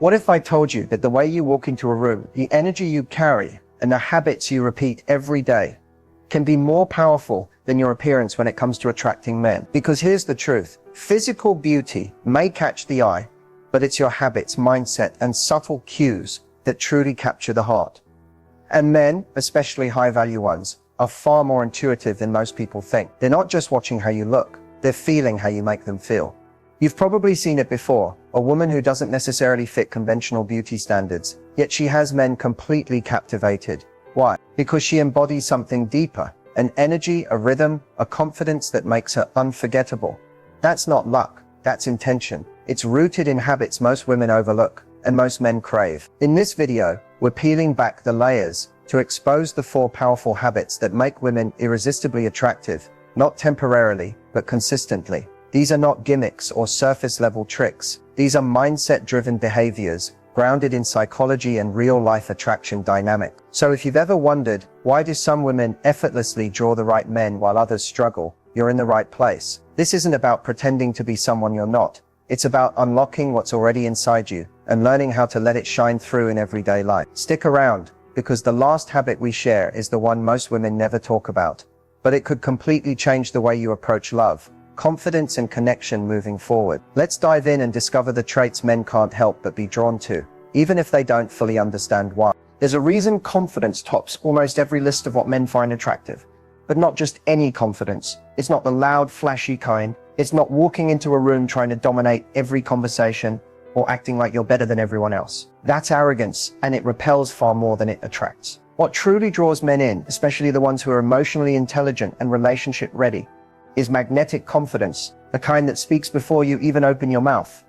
What if I told you that the way you walk into a room, the energy you carry, and the habits you repeat every day can be more powerful than your appearance when it comes to attracting men? Because here's the truth. Physical beauty may catch the eye, but it's your habits, mindset, and subtle cues that truly capture the heart. And men, especially high-value ones, are far more intuitive than most people think. They're not just watching how you look, they're feeling how you make them feel. You've probably seen it before, a woman who doesn't necessarily fit conventional beauty standards, yet she has men completely captivated. Why? Because she embodies something deeper, an energy, a rhythm, a confidence that makes her unforgettable. That's not luck, that's intention. It's rooted in habits most women overlook, and most men crave. In this video, we're peeling back the layers to expose the 4 powerful habits that make women irresistibly attractive, not temporarily, but consistently. These are not gimmicks or surface-level tricks. These are mindset-driven behaviors, grounded in psychology and real-life attraction dynamic. So if you've ever wondered, why do some women effortlessly draw the right men while others struggle, you're in the right place. This isn't about pretending to be someone you're not. It's about unlocking what's already inside you and learning how to let it shine through in everyday life. Stick around, because the last habit we share is the one most women never talk about. But it could completely change the way you approach love, confidence, and connection moving forward. Let's dive in and discover the traits men can't help but be drawn to, even if they don't fully understand why. There's a reason confidence tops almost every list of what men find attractive. But not just any confidence. It's not the loud, flashy kind. It's not walking into a room trying to dominate every conversation or acting like you're better than everyone else. That's arrogance, and it repels far more than it attracts. What truly draws men in, especially the ones who are emotionally intelligent and relationship ready, is magnetic confidence, the kind that speaks before you even open your mouth.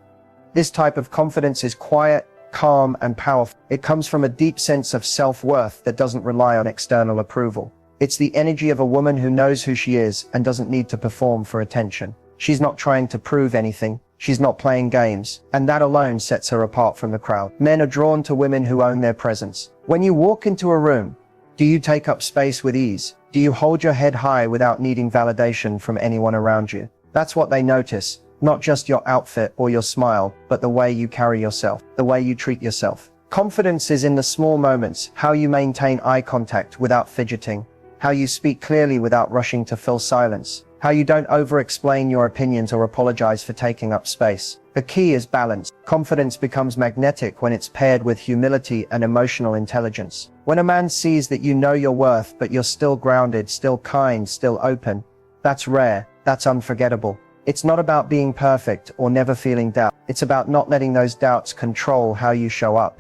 This type of confidence is quiet, calm, and powerful. It comes from a deep sense of self-worth that doesn't rely on external approval. It's the energy of a woman who knows who she is and doesn't need to perform for attention. She's not trying to prove anything. She's not playing games. And that alone sets her apart from the crowd. Men are drawn to women who own their presence. When you walk into a room, do you take up space with ease? Do you hold your head high without needing validation from anyone around you? That's what they notice, not just your outfit or your smile, but the way you carry yourself, the way you treat yourself. Confidence is in the small moments, how you maintain eye contact without fidgeting, how you speak clearly without rushing to fill silence, how you don't over-explain your opinions or apologize for taking up space. The key is balance. Confidence becomes magnetic when it's paired with humility and emotional intelligence. When a man sees that you know your worth, but you're still grounded, still kind, still open, that's rare, that's unforgettable. It's not about being perfect or never feeling doubt. It's about not letting those doubts control how you show up.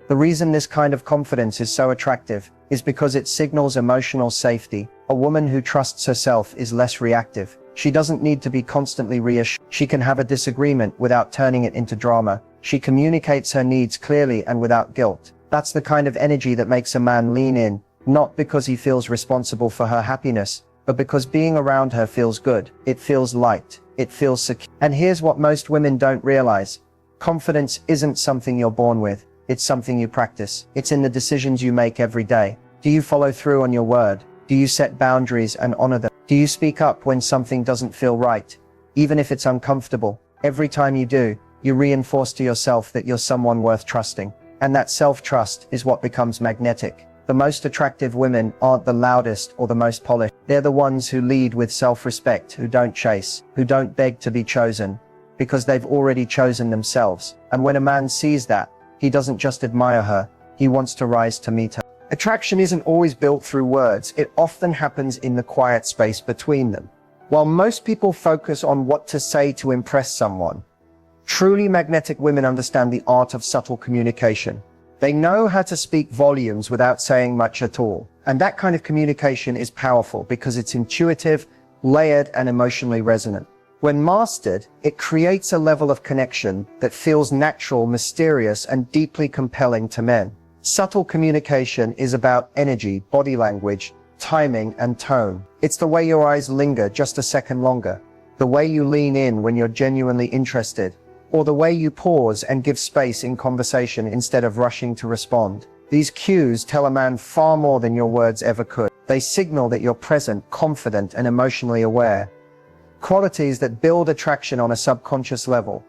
The reason this kind of confidence is so attractive is because it signals emotional safety. A woman who trusts herself is less reactive. She doesn't need to be constantly reassured. She can have a disagreement without turning it into drama. She communicates her needs clearly and without guilt. That's the kind of energy that makes a man lean in, not because he feels responsible for her happiness, but because being around her feels good. It feels light. It feels secure. And here's what most women don't realize. Confidence isn't something you're born with. It's something you practice. It's in the decisions you make every day. Do you follow through on your word? Do you set boundaries and honor them? Do you speak up when something doesn't feel right, even if it's uncomfortable? Every time you do, you reinforce to yourself that you're someone worth trusting. And that self-trust is what becomes magnetic. The most attractive women aren't the loudest or the most polished. They're the ones who lead with self-respect, who don't chase, who don't beg to be chosen, because they've already chosen themselves. And when a man sees that, he doesn't just admire her, he wants to rise to meet her. Attraction isn't always built through words, it often happens in the quiet space between them. While most people focus on what to say to impress someone, truly magnetic women understand the art of subtle communication. They know how to speak volumes without saying much at all. And that kind of communication is powerful because it's intuitive, layered, and emotionally resonant. When mastered, it creates a level of connection that feels natural, mysterious, and deeply compelling to men. Subtle communication is about energy, body language, timing, and tone. It's the way your eyes linger just a second longer, the way you lean in when you're genuinely interested, or the way you pause and give space in conversation instead of rushing to respond. These cues tell a man far more than your words ever could. They signal that you're present, confident, and emotionally aware. Qualities that build attraction on a subconscious level.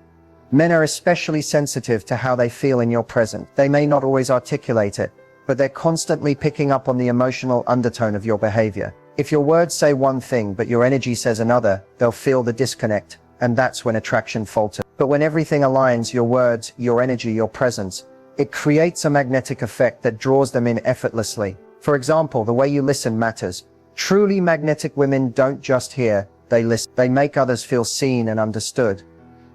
Men are especially sensitive to how they feel in your presence. They may not always articulate it, but they're constantly picking up on the emotional undertone of your behavior. If your words say one thing but your energy says another, they'll feel the disconnect, and that's when attraction falters. But when everything aligns, your words, your energy, your presence, it creates a magnetic effect that draws them in effortlessly. For example, the way you listen matters. Truly magnetic women don't just hear, they listen. They make others feel seen and understood.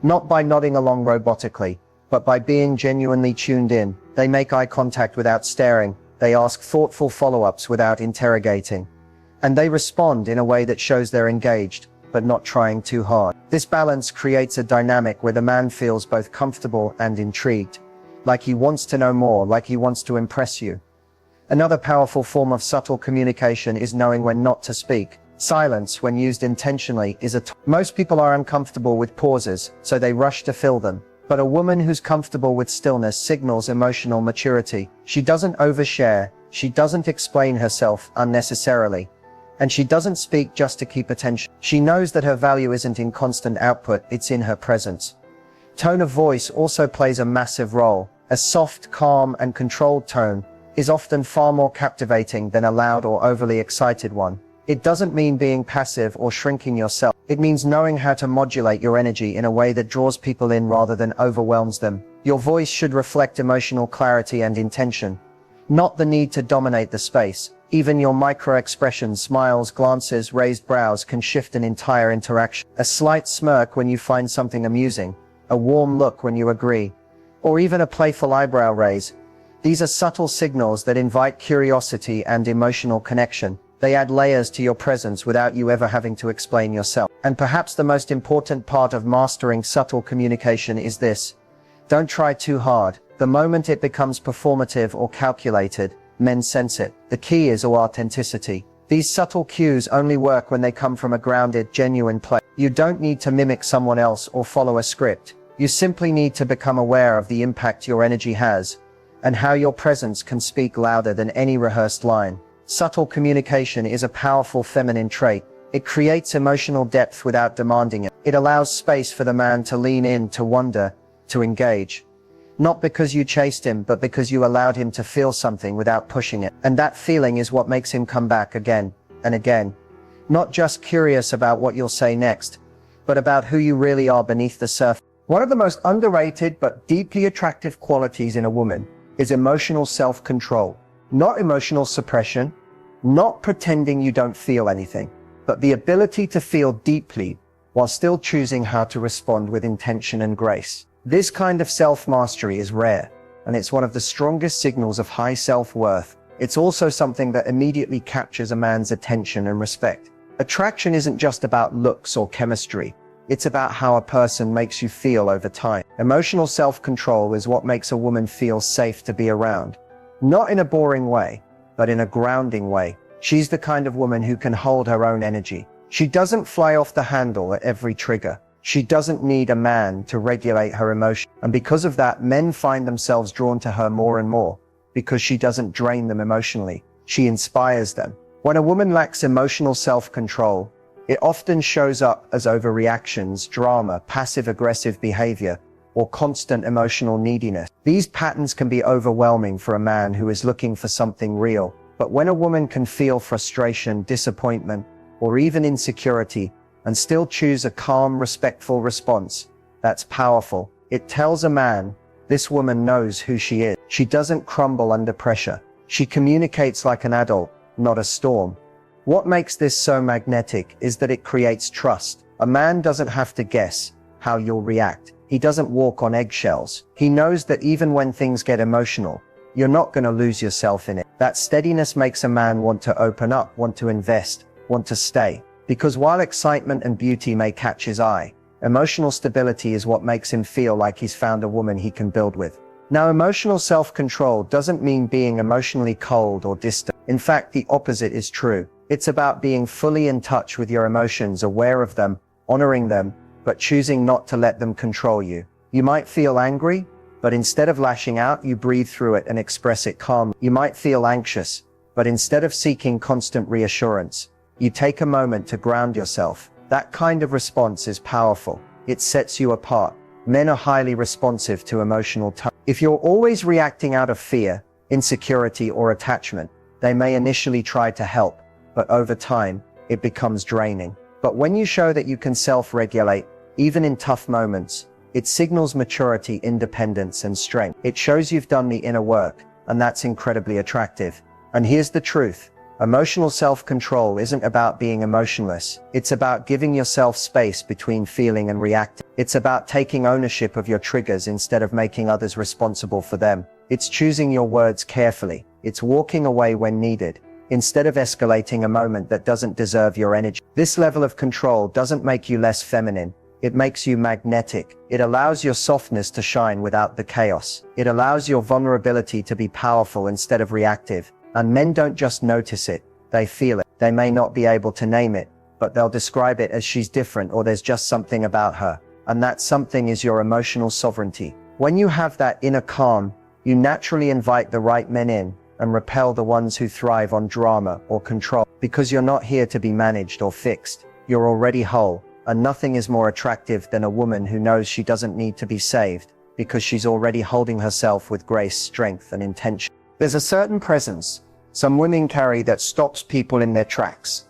Not by nodding along robotically, but by being genuinely tuned in. They make eye contact without staring. They ask thoughtful follow-ups without interrogating. And they respond in a way that shows they're engaged, but not trying too hard. This balance creates a dynamic where the man feels both comfortable and intrigued, like he wants to know more, like he wants to impress you. Another powerful form of subtle communication is knowing when not to speak. Silence, when used intentionally, is Most people are uncomfortable with pauses, so they rush to fill them. But a woman who's comfortable with stillness signals emotional maturity. She doesn't overshare, she doesn't explain herself unnecessarily, and she doesn't speak just to keep attention. She knows that her value isn't in constant output, it's in her presence. Tone of voice also plays a massive role. A soft, calm, and controlled tone is often far more captivating than a loud or overly excited one. It doesn't mean being passive or shrinking yourself. It means knowing how to modulate your energy in a way that draws people in rather than overwhelms them. Your voice should reflect emotional clarity and intention, not the need to dominate the space. Even your micro-expressions, smiles, glances, raised brows can shift an entire interaction. A slight smirk when you find something amusing, a warm look when you agree, or even a playful eyebrow raise. These are subtle signals that invite curiosity and emotional connection. They add layers to your presence without you ever having to explain yourself. And perhaps the most important part of mastering subtle communication is this: don't try too hard. The moment it becomes performative or calculated, men sense it. The key is authenticity. These subtle cues only work when they come from a grounded, genuine place. You don't need to mimic someone else or follow a script. You simply need to become aware of the impact your energy has, and how your presence can speak louder than any rehearsed line. Subtle communication is a powerful feminine trait. It creates emotional depth without demanding it. It allows space for the man to lean in, to wonder, to engage. Not because you chased him, but because you allowed him to feel something without pushing it. And that feeling is what makes him come back again and again. Not just curious about what you'll say next, but about who you really are beneath the surface. One of the most underrated but deeply attractive qualities in a woman is emotional self-control. Not emotional suppression, not pretending you don't feel anything, but the ability to feel deeply while still choosing how to respond with intention and grace. This kind of self-mastery is rare, and it's one of the strongest signals of high self-worth. It's also something that immediately captures a man's attention and respect. Attraction isn't just about looks or chemistry. It's about how a person makes you feel over time. Emotional self-control is what makes a woman feel safe to be around. Not in a boring way, but in a grounding way. She's the kind of woman who can hold her own energy. She doesn't fly off the handle at every trigger. She doesn't need a man to regulate her emotion. And because of that, men find themselves drawn to her more and more, because she doesn't drain them emotionally. She inspires them. When a woman lacks emotional self-control, it often shows up as overreactions, drama, passive-aggressive behavior, or constant emotional neediness. These patterns can be overwhelming for a man who is looking for something real. But when a woman can feel frustration, disappointment, or even insecurity, and still choose a calm, respectful response, that's powerful. It tells a man, this woman knows who she is. She doesn't crumble under pressure. She communicates like an adult, not a storm. What makes this so magnetic is that it creates trust. A man doesn't have to guess how you'll react. He doesn't walk on eggshells. He knows that even when things get emotional, you're not going to lose yourself in it. That steadiness makes a man want to open up, want to invest, want to stay. Because while excitement and beauty may catch his eye, emotional stability is what makes him feel like he's found a woman he can build with. Now, emotional self-control doesn't mean being emotionally cold or distant. In fact, the opposite is true. It's about being fully in touch with your emotions, aware of them, honoring them, but choosing not to let them control you. You might feel angry, but instead of lashing out, you breathe through it and express it calmly. You might feel anxious, but instead of seeking constant reassurance, you take a moment to ground yourself. That kind of response is powerful. It sets you apart. Men are highly responsive to emotional tone. If you're always reacting out of fear, insecurity, or attachment, they may initially try to help, but over time, it becomes draining. But when you show that you can self-regulate, even in tough moments, it signals maturity, independence, and strength. It shows you've done the inner work, and that's incredibly attractive. And here's the truth. Emotional self-control isn't about being emotionless. It's about giving yourself space between feeling and reacting. It's about taking ownership of your triggers instead of making others responsible for them. It's choosing your words carefully. It's walking away when needed, instead of escalating a moment that doesn't deserve your energy. This level of control doesn't make you less feminine. It makes you magnetic. It allows your softness to shine without the chaos. It allows your vulnerability to be powerful instead of reactive. And men don't just notice it, they feel it. They may not be able to name it, but they'll describe it as she's different or there's just something about her. And that something is your emotional sovereignty. When you have that inner calm, you naturally invite the right men in and repel the ones who thrive on drama or control. Because you're not here to be managed or fixed. You're already whole. And nothing is more attractive than a woman who knows she doesn't need to be saved because she's already holding herself with grace, strength, and intention. There's a certain presence some women carry that stops people in their tracks.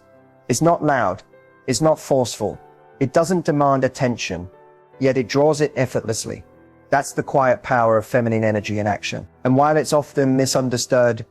It's not loud. It's not forceful. It doesn't demand attention, yet it draws it effortlessly. That's the quiet power of feminine energy in action. And while it's often misunderstood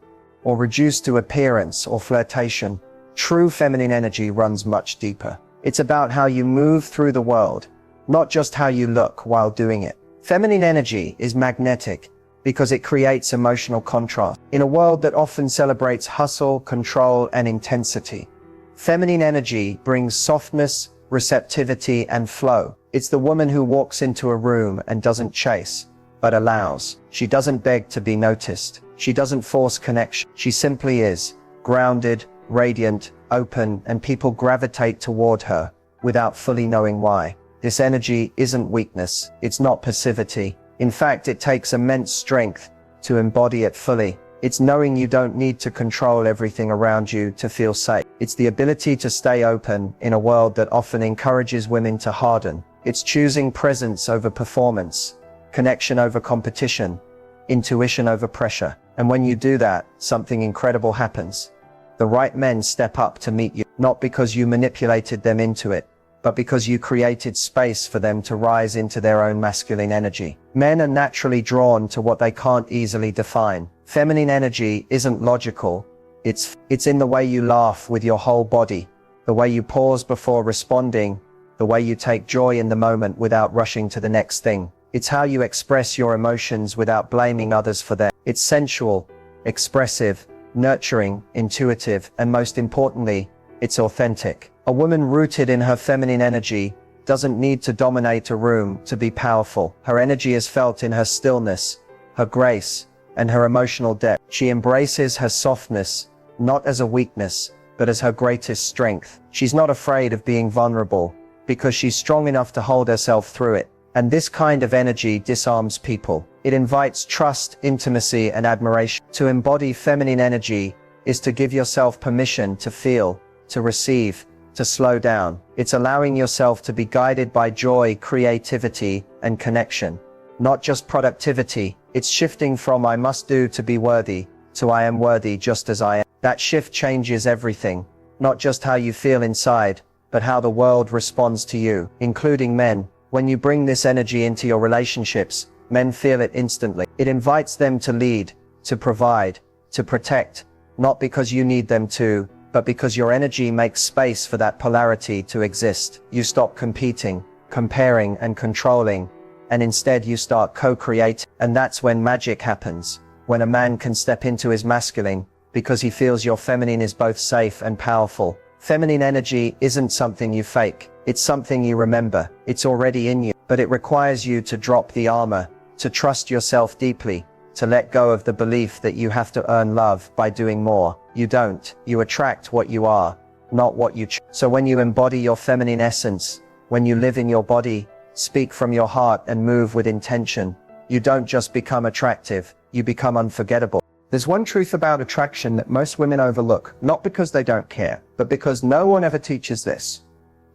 or reduced to appearance or flirtation, true feminine energy runs much deeper. It's about how you move through the world, not just how you look while doing it. Feminine energy is magnetic because it creates emotional contrast. In a world that often celebrates hustle, control, and intensity, feminine energy brings softness, receptivity, and flow. It's the woman who walks into a room and doesn't chase, but allows. She doesn't beg to be noticed. She doesn't force connection. She simply is, grounded, radiant, open, and people gravitate toward her without fully knowing why. This energy isn't weakness. It's not passivity. In fact, it takes immense strength to embody it fully. It's knowing you don't need to control everything around you to feel safe. It's the ability to stay open in a world that often encourages women to harden. It's choosing presence over performance, connection over competition, intuition over pressure. And when you do that, something incredible happens. The right men step up to meet you, not because you manipulated them into it, but because you created space for them to rise into their own masculine energy. Men are naturally drawn to what they can't easily define. Feminine energy isn't logical. It's in the way you laugh with your whole body, the way you pause before responding, the way you take joy in the moment without rushing to the next thing. It's how you express your emotions without blaming others for them. It's sensual, expressive, nurturing, intuitive, and most importantly, it's authentic. A woman rooted in her feminine energy doesn't need to dominate a room to be powerful. Her energy is felt in her stillness, her grace, and her emotional depth. She embraces her softness, not as a weakness, but as her greatest strength. She's not afraid of being vulnerable, because she's strong enough to hold herself through it. And this kind of energy disarms people. It invites trust, intimacy, and admiration. To embody feminine energy is to give yourself permission to feel, to receive, to slow down. It's allowing yourself to be guided by joy, creativity, and connection, not just productivity. It's shifting from I must do to be worthy to I am worthy just as I am. That shift changes everything, not just how you feel inside, but how the world responds to you, including men. When you bring this energy into your relationships, men feel it instantly. It invites them to lead, to provide, to protect, not because you need them to, but because your energy makes space for that polarity to exist. You stop competing, comparing, and controlling, and instead you start co-creating. And that's when magic happens, when a man can step into his masculine, because he feels your feminine is both safe and powerful. Feminine energy isn't something you fake. It's something you remember. It's already in you, but it requires you to drop the armor, to trust yourself deeply, to let go of the belief that you have to earn love by doing more. You don't. You attract what you are, not what you choose. So when you embody your feminine essence, when you live in your body, speak from your heart, and move with intention, you don't just become attractive, you become unforgettable. There's one truth about attraction that most women overlook, not because they don't care, but because no one ever teaches this.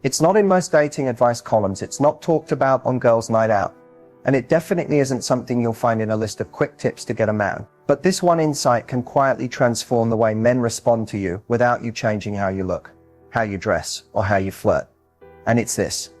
It's not in most dating advice columns. It's not talked about on Girls' Night Out. And it definitely isn't something you'll find in a list of quick tips to get a man. But this one insight can quietly transform the way men respond to you without you changing how you look, how you dress, or how you flirt. And it's this.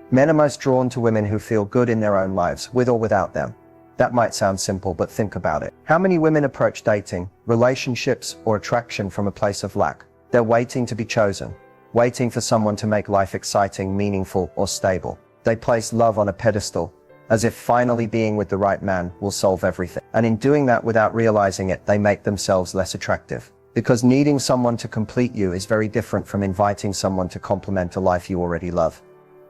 Men are most drawn to women who feel good in their own lives, with or without them. That might sound simple, but think about it. How many women approach dating, relationships, or attraction from a place of lack? They're waiting to be chosen, waiting for someone to make life exciting, meaningful, or stable. They place love on a pedestal, as if finally being with the right man will solve everything. And in doing that without realizing it, they make themselves less attractive. Because needing someone to complete you is very different from inviting someone to complement a life you already love.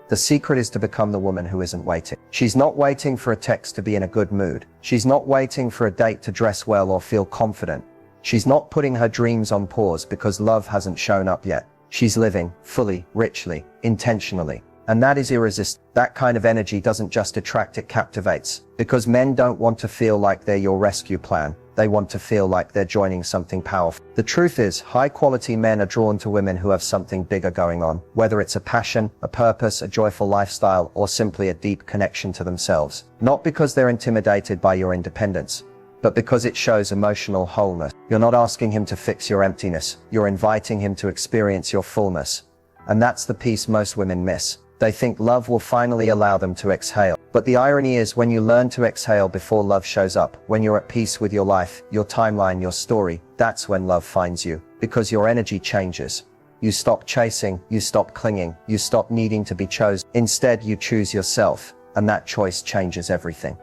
The secret is to become the woman who isn't waiting. She's not waiting for a text to be in a good mood. She's not waiting for a date to dress well or feel confident. She's not putting her dreams on pause because love hasn't shown up yet. She's living fully, richly, intentionally. And that is irresistible. That kind of energy doesn't just attract, it captivates. Because men don't want to feel like they're your rescue plan. They want to feel like they're joining something powerful. The truth is, high-quality men are drawn to women who have something bigger going on, whether it's a passion, a purpose, a joyful lifestyle, or simply a deep connection to themselves. Not because they're intimidated by your independence, but because it shows emotional wholeness. You're not asking him to fix your emptiness. You're inviting him to experience your fullness. And that's the piece most women miss. They think love will finally allow them to exhale. But the irony is, when you learn to exhale before love shows up, when you're at peace with your life, your timeline, your story, that's when love finds you. Because your energy changes. You stop chasing, you stop clinging, you stop needing to be chosen. Instead, you choose yourself, and that choice changes everything.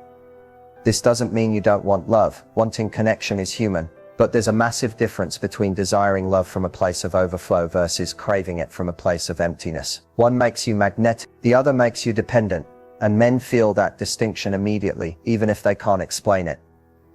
This doesn't mean you don't want love. Wanting connection is human. But there's a massive difference between desiring love from a place of overflow versus craving it from a place of emptiness. One makes you magnetic, the other makes you dependent, and men feel that distinction immediately, even if they can't explain it.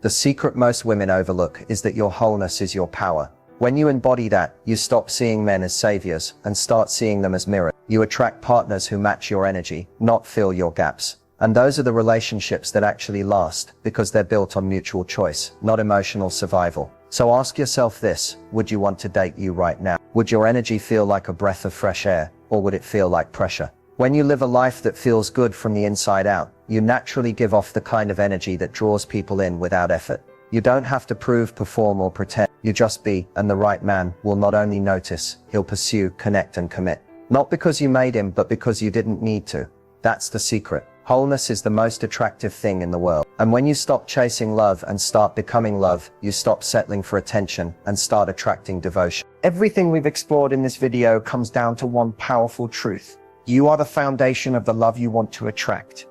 The secret most women overlook is that your wholeness is your power. When you embody that, you stop seeing men as saviors and start seeing them as mirrors. You attract partners who match your energy, not fill your gaps. And those are the relationships that actually last, because they're built on mutual choice, not emotional survival. So ask yourself this: would you want to date you right now? Would your energy feel like a breath of fresh air, or would it feel like pressure? When you live a life that feels good from the inside out, you naturally give off the kind of energy that draws people in without effort. You don't have to prove, perform, or pretend. You just be, and the right man will not only notice, he'll pursue, connect, and commit. Not because you made him, but because you didn't need to. That's the secret. Wholeness is the most attractive thing in the world. And when you stop chasing love and start becoming love, you stop settling for attention and start attracting devotion. Everything we've explored in this video comes down to one powerful truth. You are the foundation of the love you want to attract.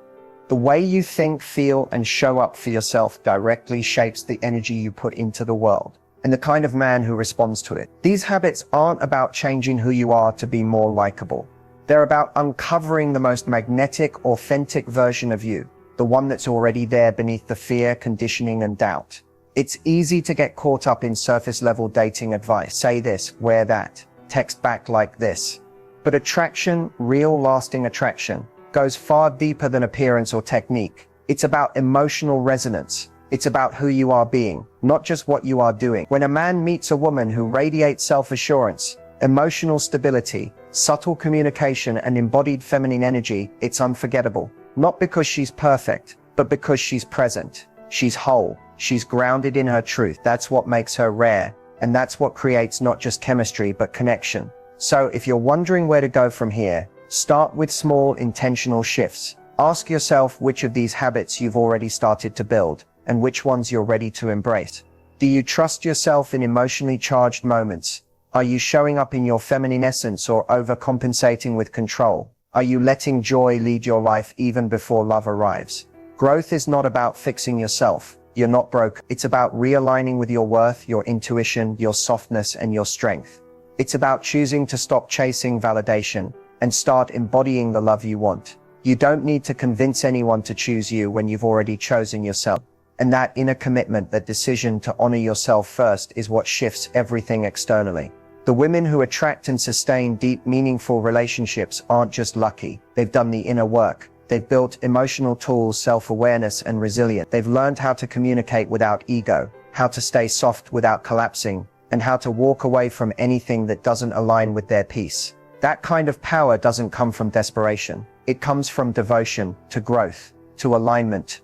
The way you think, feel, and show up for yourself directly shapes the energy you put into the world and the kind of man who responds to it. These habits aren't about changing who you are to be more likable. They're about uncovering the most magnetic, authentic version of you, the one that's already there beneath the fear, conditioning, and doubt. It's easy to get caught up in surface-level dating advice. Say this, wear that, text back like this. But attraction, real lasting attraction, goes far deeper than appearance or technique. It's about emotional resonance. It's about who you are being, not just what you are doing. When a man meets a woman who radiates self-assurance, emotional stability, subtle communication, and embodied feminine energy, it's unforgettable. Not because she's perfect, but because she's present. She's whole. She's grounded in her truth. That's what makes her rare. And that's what creates not just chemistry, but connection. So if you're wondering where to go from here, start with small, intentional shifts. Ask yourself which of these habits you've already started to build, and which ones you're ready to embrace. Do you trust yourself in emotionally charged moments? Are you showing up in your feminine essence or overcompensating with control? Are you letting joy lead your life even before love arrives? Growth is not about fixing yourself. You're not broke. It's about realigning with your worth, your intuition, your softness, and your strength. It's about choosing to stop chasing validation and start embodying the love you want. You don't need to convince anyone to choose you when you've already chosen yourself. And that inner commitment, that decision to honor yourself first, is what shifts everything externally. The women who attract and sustain deep, meaningful relationships aren't just lucky. They've done the inner work. They've built emotional tools, self-awareness, and resilience. They've learned how to communicate without ego, how to stay soft without collapsing, and how to walk away from anything that doesn't align with their peace. That kind of power doesn't come from desperation. It comes from devotion to growth, to alignment,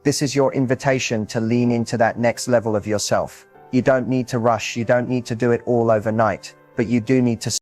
this is your invitation to lean into that next level of yourself. You don't need to rush. You don't need to do it all overnight, but you do need to